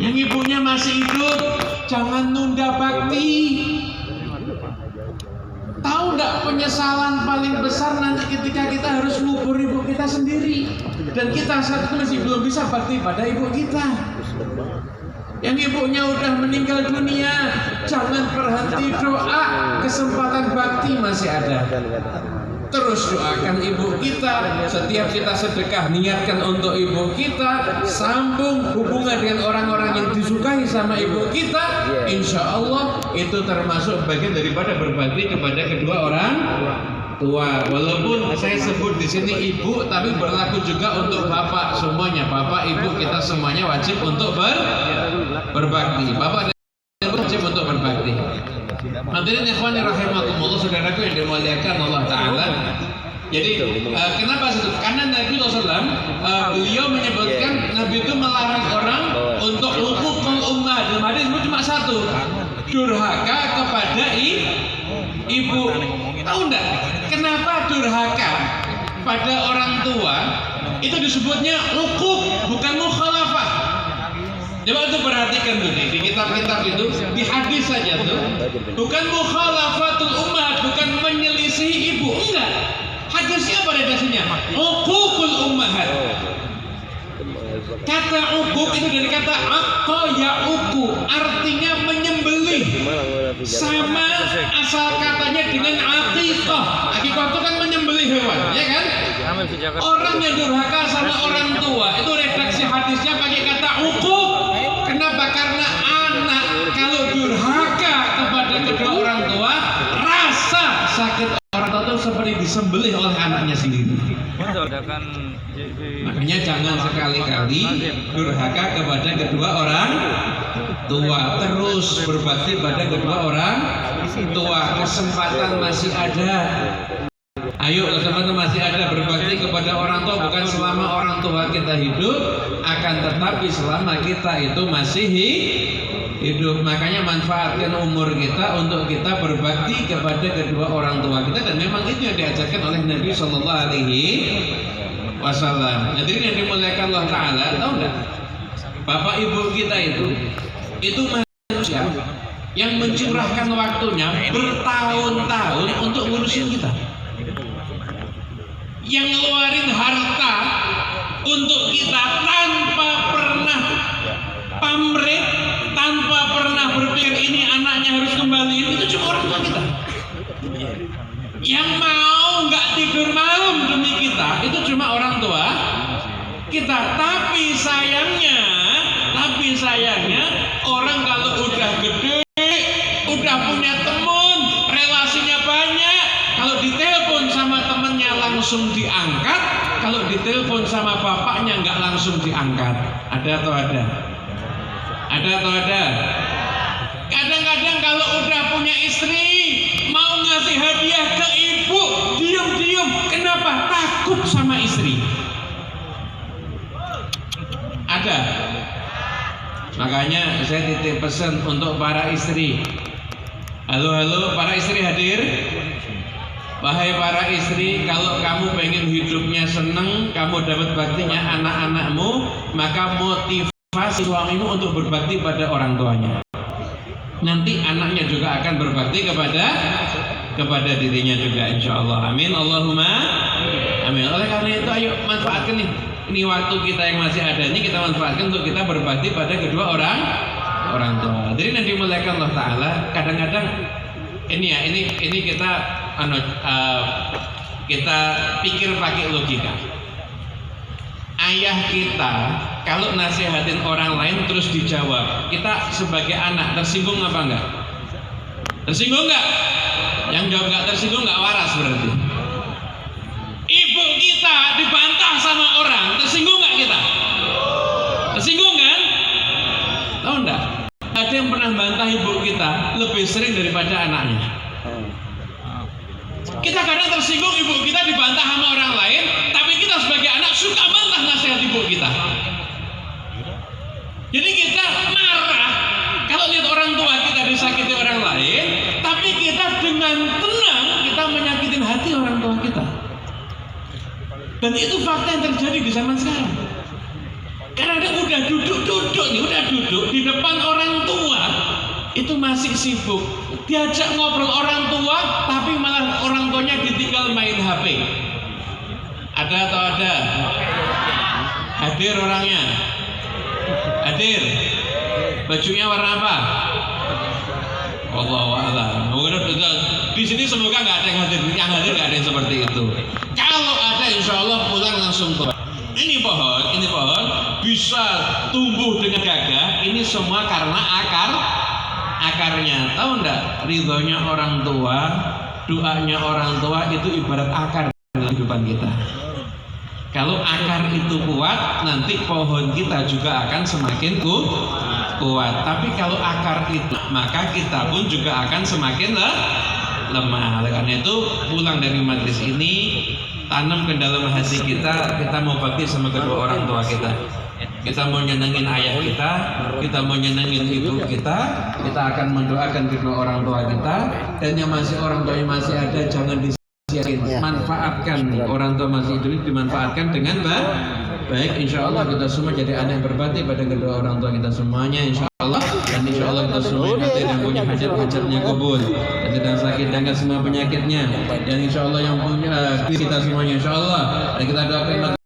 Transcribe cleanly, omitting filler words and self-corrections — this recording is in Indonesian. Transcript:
Yang ibunya masih hidup, jangan nunda bakti. Tahu nggak penyesalan paling besar nanti ketika kita harus ngubur ibu kita sendiri, dan kita saat itu masih belum bisa bakti pada ibu kita. Yang ibunya udah meninggal dunia, jangan berhenti doa, kesempatan bakti masih ada. Terus doakan ibu kita, setiap kita sedekah niatkan untuk ibu kita, sambung hubungan dengan orang-orang yang disukai sama ibu kita. Insya Allah itu termasuk bagian daripada berbakti kepada kedua orang tua. Walaupun saya sebut di sini ibu, tapi berlaku juga untuk bapak semuanya. Bapak, ibu kita semuanya wajib untuk berbakti. Bapak dan ibu wajib untuk berbakti. Hadirin ikhwani rahimakumullah, saudaraku yang dimuliakan Allah Ta'ala. Jadi kenapa itu? Karena Nabi SAW beliau menyebutkan, Nabi itu melarang orang untuk hukukul ummah. Dalam hadis itu cuma satu, durhaka kepada ibu. Tahu enggak kenapa durhaka pada orang tua itu disebutnya hukuk, bukan mukhalafah? Coba tuh perhatikan tuh nih, di kitab-kitab itu, di hadis saja tuh, bukan mukhalafatul ummahat, bukan menyelisihi ibu, enggak. Hadisnya apa redaksinya? Uququl ummahat. Kata uquq itu dari kata aqqa ya'uqu, artinya menyembelih. Sama asal katanya dengan aqiqah. Aqiqah itu kan menyembelih hewan, ya kan? Orang yang durhaka sama orang tua, itu redaksi hadisnya pakai kata uquq. Kenapa? Karena anak kalau durhaka kepada kedua orang tua, rasa sakit orang tua itu seperti disembelih oleh anaknya sendiri. Makanya jangan sekali-kali durhaka kepada kedua orang tua. Terus berbakti pada kedua orang tua. Kesempatan masih ada. Ayo, kesempatan masih ada, berbakti kepada orang tua, bukan selama orang tua kita hidup, akan tetapi selama kita itu masih hidup. Makanya manfaatkan umur kita untuk kita berbakti kepada kedua orang tua kita, dan memang itu yang diajarkan oleh Nabi Shallallahu Alaihi Wasallam. Hadirin yang dimuliakan Allah Taala, tahu nggak? Bapak ibu kita itu manusia yang mencurahkan waktunya bertahun-tahun untuk ngurusin kita, yang ngeluarin harta untuk kita tanpa pernah pamrih, tanpa pernah berpikir ini anaknya harus kembali. Itu cuma orang tua kita. Yang mau nggak tidur malam demi kita, itu cuma orang tua kita. Tapi sayangnya orang kalau udah gede, udah punya teman, relasinya banyak, kalau ditelepon sama temennya langsung diangkat, kalau ditelepon sama bapaknya nggak langsung diangkat. Ada atau ada? Ada atau ada? Kadang-kadang kalau udah punya istri, mau ngasih hadiah ke ibu, diem-diem. Kenapa? Takut sama istri. Ada. Makanya saya titip pesan untuk para istri. Halo para istri hadir. Wahai para istri, kalau kamu pengen hidupnya seneng, kamu dapat baktinya anak-anakmu, maka motivasi suamimu untuk berbakti pada orang tuanya. Nanti anaknya juga akan berbakti kepada dirinya juga, insya Allah. Amin, Allahumma amin. Oleh karena itu, ayo manfaatkan nih. Ini waktu kita yang masih ada ini, kita manfaatkan untuk kita berbakti pada kedua orang tua. Jadi nanti dimuliakan Allah Taala. Kadang-kadang ini kita kita pikir pakai logika. Ayah kita kalau nasihatin orang lain terus dijawab, kita sebagai anak tersinggung apa enggak? Tersinggung enggak? Yang jawab enggak tersinggung enggak waras berarti. Ibu kita dibantah sama orang, tersinggung enggak kita? Tersinggung kan? Tahu enggak? Ada yang pernah bantah ibu kita lebih sering daripada anaknya. Kita kadang tersinggung ibu kita dibantah sama orang lain, tapi kita sebagai anak suka bantah nasihat ibu kita. Jadi kita marah kalau lihat orang tua kita disakiti orang lain, tapi kita dengan tenang kita menyakitin hati orang tua kita. Dan itu fakta yang terjadi di zaman sekarang. Karena udah duduk nih, duduk di depan orang tua itu masih sibuk, diajak ngobrol orang tua tapi malah orang tuanya ditinggal main HP. Ada atau ada? Hadir orangnya? Hadir. Bajunya warna apa? Wallahu a'lam. Di sini semoga nggak ada yang hadir. Yang hadir nggak ada yang seperti itu. Kalau ada, insya Allah pulang langsung ke. Ini pohon bisa tumbuh dengan gagah. Ini semua karena akarnya. Tahu enggak? Ridhonya orang tua, doanya orang tua itu ibarat akar dalam kehidupan kita. Kalau akar itu kuat, nanti pohon kita juga akan semakin kuat. Tapi kalau akar itu, maka kita pun juga akan semakin lemah. Oleh karena itu, pulang dari majelis ini, tanam ke dalam hati kita mau bakti sama kedua orang tua kita. Kita mau nyenengin ayah kita mau nyenengin ibu kita akan mendoakan kedua orang tua kita, dan yang masih orang tuanya masih ada, jangan manfaatkan orang tua masih hidup, dimanfaatkan dengan baik. Insya Allah kita semua jadi anak yang berbakti pada kedua orang tua kita semuanya, insya Allah. Dan insya Allah kita semua nanti yang punya hajat-hajatnya kabul, yang sedang sakit dengan semua penyakitnya, dan insya Allah yang punya kita semuanya, insya Allah. Dan kita doakan